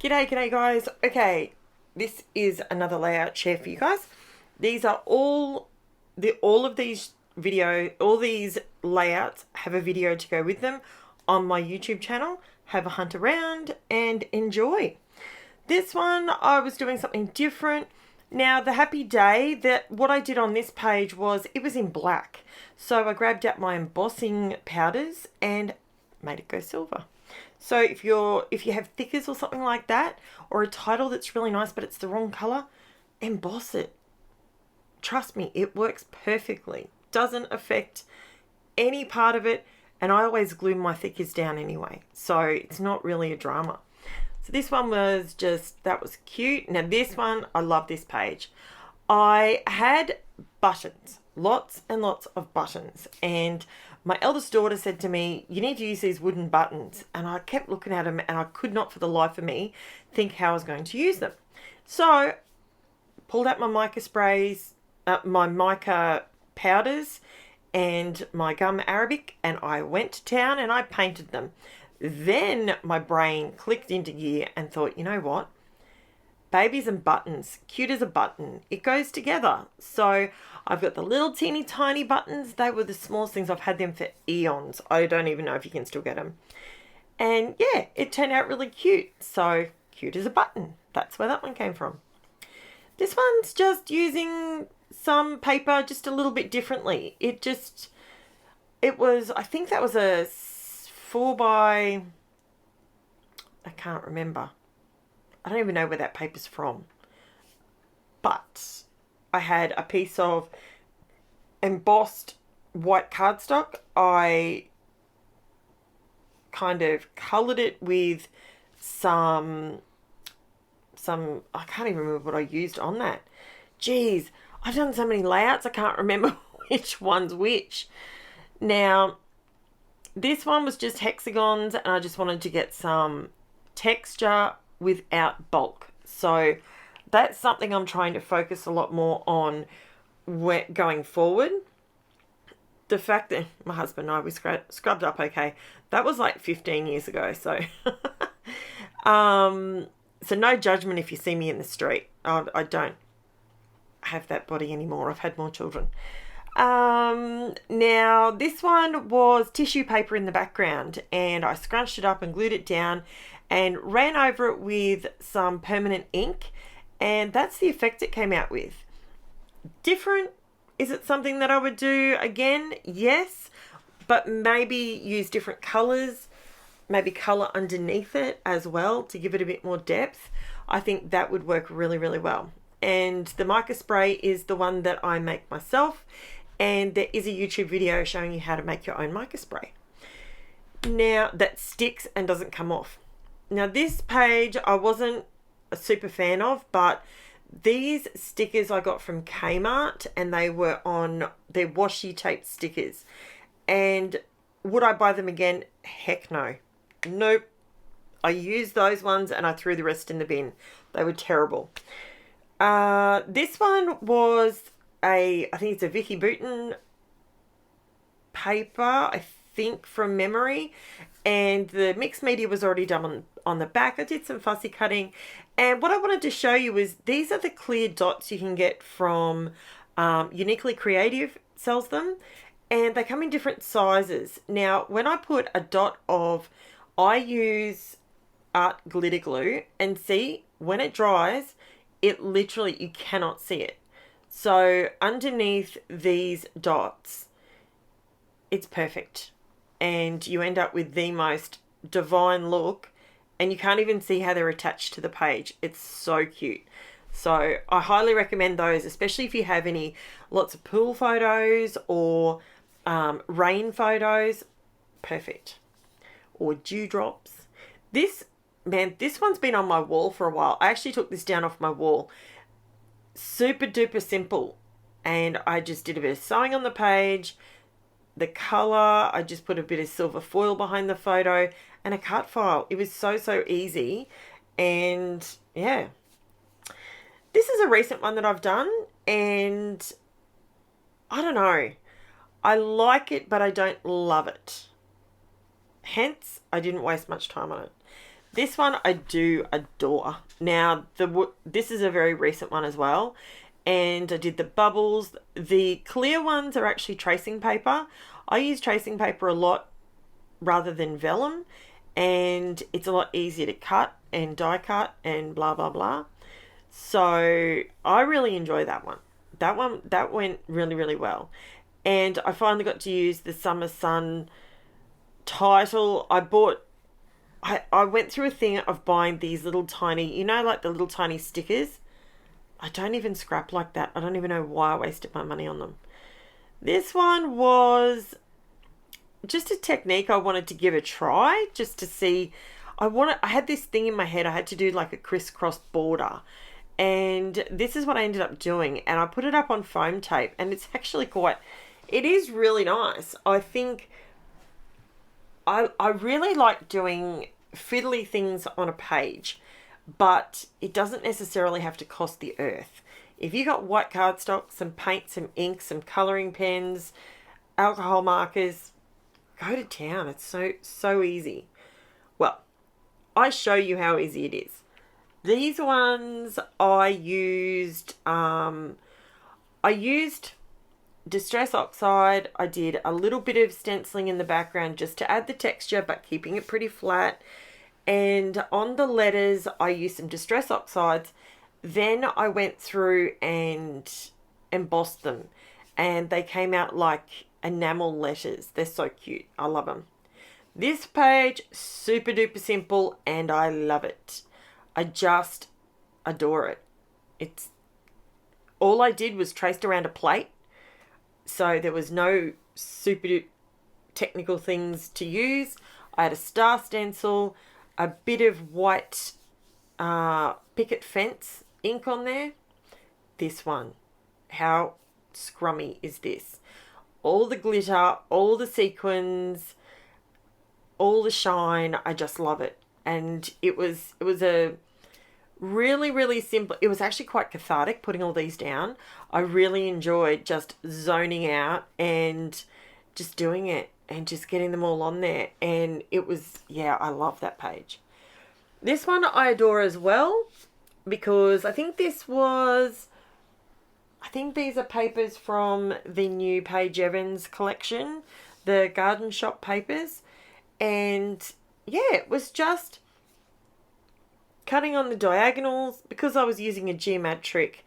G'day guys. Okay, this is another layout share for you guys. These are all of these all these layouts have a video to go with them on my YouTube channel. Have a hunt around and enjoy. This one I was doing something different. Now the happy day, that what I did on this page was it was in black. So I grabbed out my embossing powders and made it go silver. So if you have thickers or something like that, or a title that's really nice but it's the wrong color, emboss it. Trust me, it works perfectly. Doesn't affect any part of it, and I always glue my thickers down anyway, so it's not really a drama. So this one was that was cute. Now this one, I love this page. I had buttons, lots and lots of buttons, and my eldest daughter said to me, you need to use these wooden buttons. And I kept looking at them and I could not for the life of me think how I was going to use them. So pulled out my mica sprays, my mica powders and my gum arabic, and I went to town and I painted them. Then my brain clicked into gear and thought, you know what? Babies and buttons, cute as a button. It goes together. So I've got the little teeny tiny buttons. They were the smallest things. I've had them for eons. I don't even know if you can still get them. And yeah, it turned out really cute. So cute as a button. That's where that one came from. This one's just using some paper just a little bit differently. I think that was a 4 by, I can't remember. I don't even know where that paper's from. But I had a piece of embossed white cardstock. I kind of coloured it with some I can't even remember what I used on that. Geez, I've done so many layouts I can't remember which one's which. Now, this one was just hexagons and I just wanted to get some texture without bulk. So that's something I'm trying to focus a lot more on going forward. The fact that my husband and I, we scrubbed up okay. That was like 15 years ago. So, so no judgment if you see me in the street. I don't have that body anymore. I've had more children. Now this one was tissue paper in the background, and I scrunched it up and glued it down and ran over it with some permanent ink, and that's the effect it came out with. Different. Is it something that I would do again? Yes, but maybe use different colors, maybe color underneath it as well to give it a bit more depth. I think that would work really, really well. And the mica spray is the one that I make myself, and there is a YouTube video showing you how to make your own mica spray. Now that sticks and doesn't come off. Now this page I wasn't a super fan of, but these stickers I got from Kmart, and they're washi tape stickers. And would I buy them again? Heck no. Nope. I used those ones and I threw the rest in the bin. They were terrible. This one was I think it's a Vicky Bouton paper, I think, from memory, and the mixed media was already done on the back. I did some fussy cutting, and what I wanted to show you is these are the clear dots you can get from Uniquely Creative sells them, and they come in different sizes. Now when I put a dot of, I use art glitter glue, and see, when it dries, it literally, you cannot see it. So underneath these dots, it's perfect. And you end up with the most divine look, and you can't even see how they're attached to the page. It's so cute. So I highly recommend those, especially if you have lots of pool photos or rain photos. Perfect. Or dewdrops. This one's been on my wall for a while. I actually took this down off my wall. Super duper simple, and I just did a bit of sewing on the page. The color, I just put a bit of silver foil behind the photo and a cut file. It was so easy. And yeah, this is a recent one that I've done, and I don't know, I like it but I don't love it, hence I didn't waste much time on it. This one I do adore. Now, this is a very recent one as well. And I did the bubbles. The clear ones are actually tracing paper. I use tracing paper a lot rather than vellum. And it's a lot easier to cut and die cut and blah, blah, blah. So I really enjoy that one. That went really, really well. And I finally got to use the Summer Sun title. I went through a thing of buying these little tiny, like the little tiny stickers. I don't even scrap like that. I don't even know why I wasted my money on them. This one was just a technique I wanted to give a try, just to see. I had this thing in my head. I had to do like a crisscross border. And this is what I ended up doing. And I put it up on foam tape. And it's actually it is really nice. I think I really like doing fiddly things on a page, but it doesn't necessarily have to cost the earth. If you got white cardstock, some paint, some ink, some colouring pens, alcohol markers, go to town. It's so easy. Well, I show you how easy it is. These ones I used Distress Oxide. I did a little bit of stenciling in the background just to add the texture, but keeping it pretty flat. And on the letters, I used some Distress Oxides. Then I went through and embossed them. And they came out like enamel letters. They're so cute. I love them. This page, super duper simple, and I love it. I just adore it. All I did was traced around a plate. So there was no super technical things to use. I had a star stencil, a bit of white picket fence ink on there. This one, how scrummy is this? All the glitter, all the sequins, all the shine. I just love it. And it was a really, really simple. It was actually quite cathartic putting all these down. I really enjoyed just zoning out and just doing it and just getting them all on there. And it was, I love that page. This one I adore as well, because I think these are papers from the new Paige Evans collection, the Garden Shop papers. And it was just cutting on the diagonals. Because I was using a geometric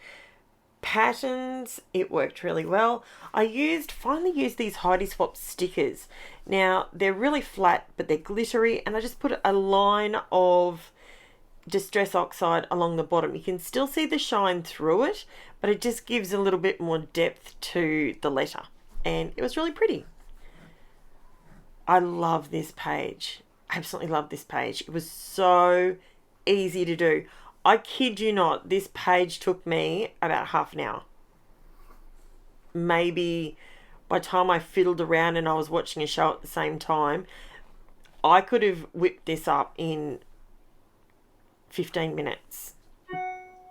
patterns, it worked really well. I finally used these Heidi Swap stickers. Now, they're really flat, but they're glittery, and I just put a line of Distress Oxide along the bottom. You can still see the shine through it, but it just gives a little bit more depth to the letter, and it was really pretty. I love this page. Absolutely love this page. It was so easy to do. I kid you not, this page took me about half an hour. Maybe by the time I fiddled around and I was watching a show at the same time, I could have whipped this up in 15 minutes.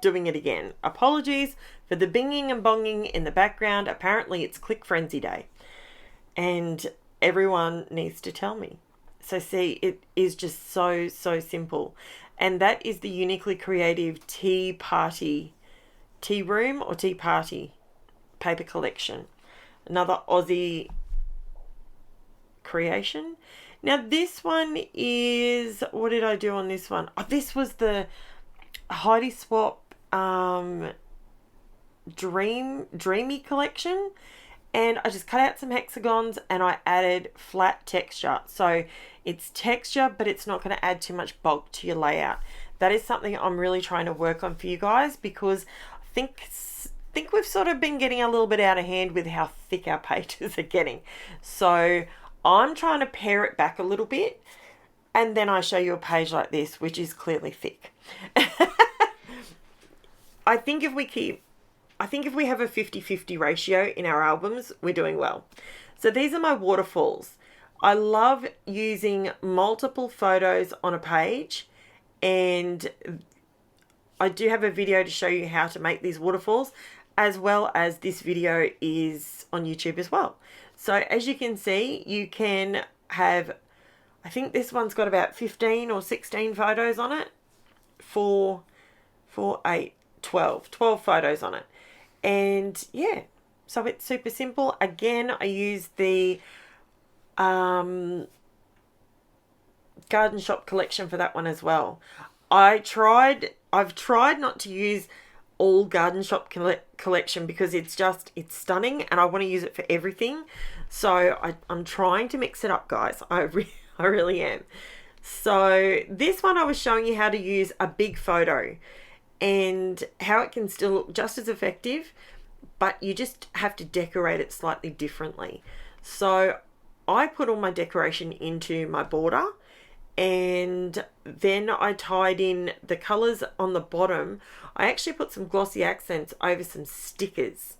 Doing it again. Apologies for the binging and bonging in the background. Apparently it's Click Frenzy Day. And everyone needs to tell me. So see, it is just so simple. And that is the Uniquely Creative Tea Room or Tea Party paper collection. Another Aussie creation. Now this one is, what did I do on this one? Oh, this was the Heidi Swap Dreamy collection. And I just cut out some hexagons and I added flat texture. So it's texture, but it's not going to add too much bulk to your layout. That is something I'm really trying to work on for you guys, because I think we've sort of been getting a little bit out of hand with how thick our pages are getting. So I'm trying to pare it back a little bit, and then I show you a page like this, which is clearly thick. I think if we have a 50-50 ratio in our albums, we're doing well. So these are my waterfalls. I love using multiple photos on a page, and I do have a video to show you how to make these waterfalls, as well as this video is on YouTube as well. So as you can see, you can have I think this one's got about 15 or 16 photos on it. 4, 8, 12 photos on it. And yeah, so it's super simple. Again, I use the Garden Shop collection for that one as well. I've tried not to use all Garden Shop collection because it's stunning and I want to use it for everything. So I'm trying to mix it up, guys. I really am. So this one I was showing you how to use a big photo and how it can still look just as effective, but you just have to decorate it slightly differently. So I put all my decoration into my border, and then I tied in the colors on the bottom. I actually put some glossy accents over some stickers,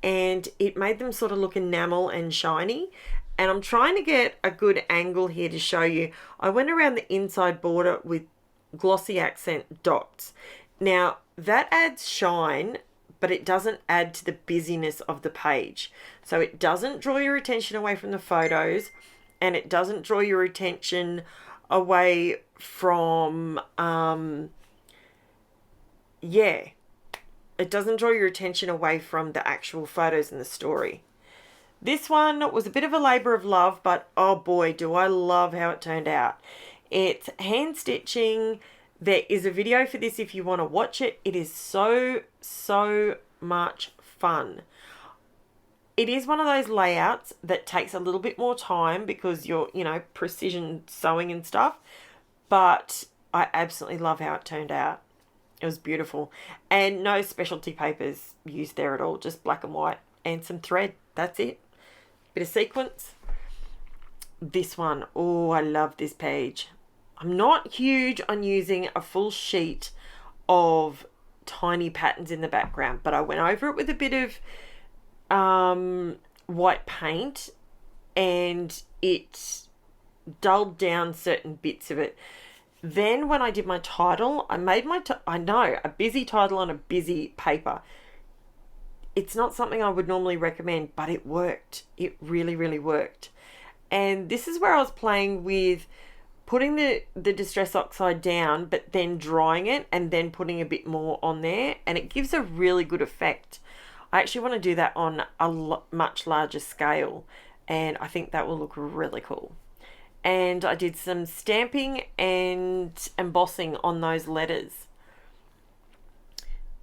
and it made them sort of look enamel and shiny. And I'm trying to get a good angle here to show you. I went around the inside border with glossy accent dots. Now that adds shine, but it doesn't add to the busyness of the page. So it doesn't draw your attention away from the photos, and it doesn't draw your attention away from, it doesn't draw your attention away from the actual photos in the story. This one was a bit of a labor of love, but oh boy, do I love how it turned out. It's hand stitching. There is a video for this if you want to watch it. It is so much fun. It is one of those layouts that takes a little bit more time because you're, precision sewing and stuff. But I absolutely love how it turned out. It was beautiful. And no specialty papers used there at all. Just black and white and some thread. That's it. Bit of sequence. This one. Oh, I love this page. I'm not huge on using a full sheet of tiny patterns in the background, but I went over it with a bit of white paint and it dulled down certain bits of it. Then when I did my title, I made a busy title on a busy paper. It's not something I would normally recommend, but it worked. It really worked. And this is where I was playing with putting the Distress Oxide down, but then drying it and then putting a bit more on there, and it gives a really good effect. I actually want to do that on a much larger scale, and I think that will look really cool. And I did some stamping and embossing on those letters.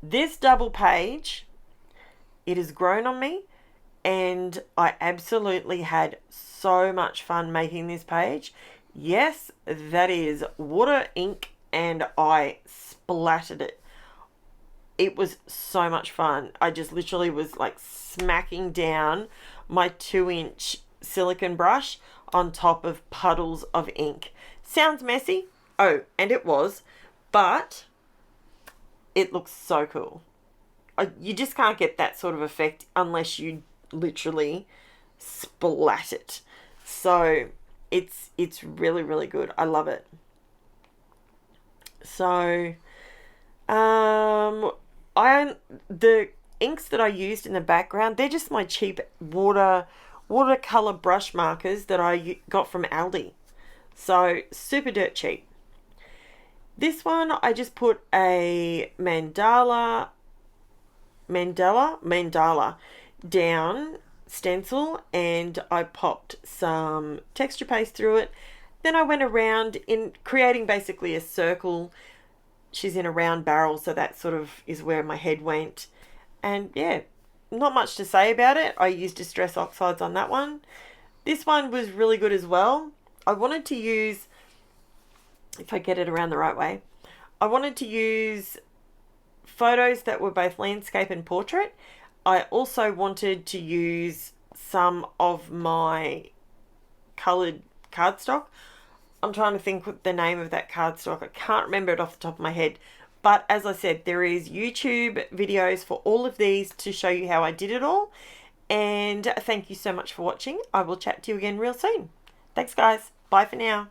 This double page, it has grown on me, and I absolutely had so much fun making this page. Yes, that is water, ink, and I splattered it. It was so much fun. I just literally was like smacking down my 2-inch silicone brush on top of puddles of ink. Sounds messy. Oh, and it was, but it looks so cool. You just can't get that sort of effect unless you literally splat it. So it's really good. I love it. So the inks that I used in the background, they're just my cheap watercolor brush markers that I got from Aldi. So super dirt cheap. This one I just put a mandala down stencil, and I popped some texture paste through it. Then I went around in creating basically a circle. She's in a round barrel, so that sort of is where my head went. And yeah, not much to say about it. I used Distress Oxides on that one. This one was really good as well. I wanted to use, if I get it around the right way, I wanted to use photos that were both landscape and portrait. I also wanted to use some of my coloured cardstock. I'm trying to think what the name of that cardstock. I can't remember it off the top of my head. But as I said, there is YouTube videos for all of these to show you how I did it all. And thank you so much for watching. I will chat to you again real soon. Thanks, guys. Bye for now.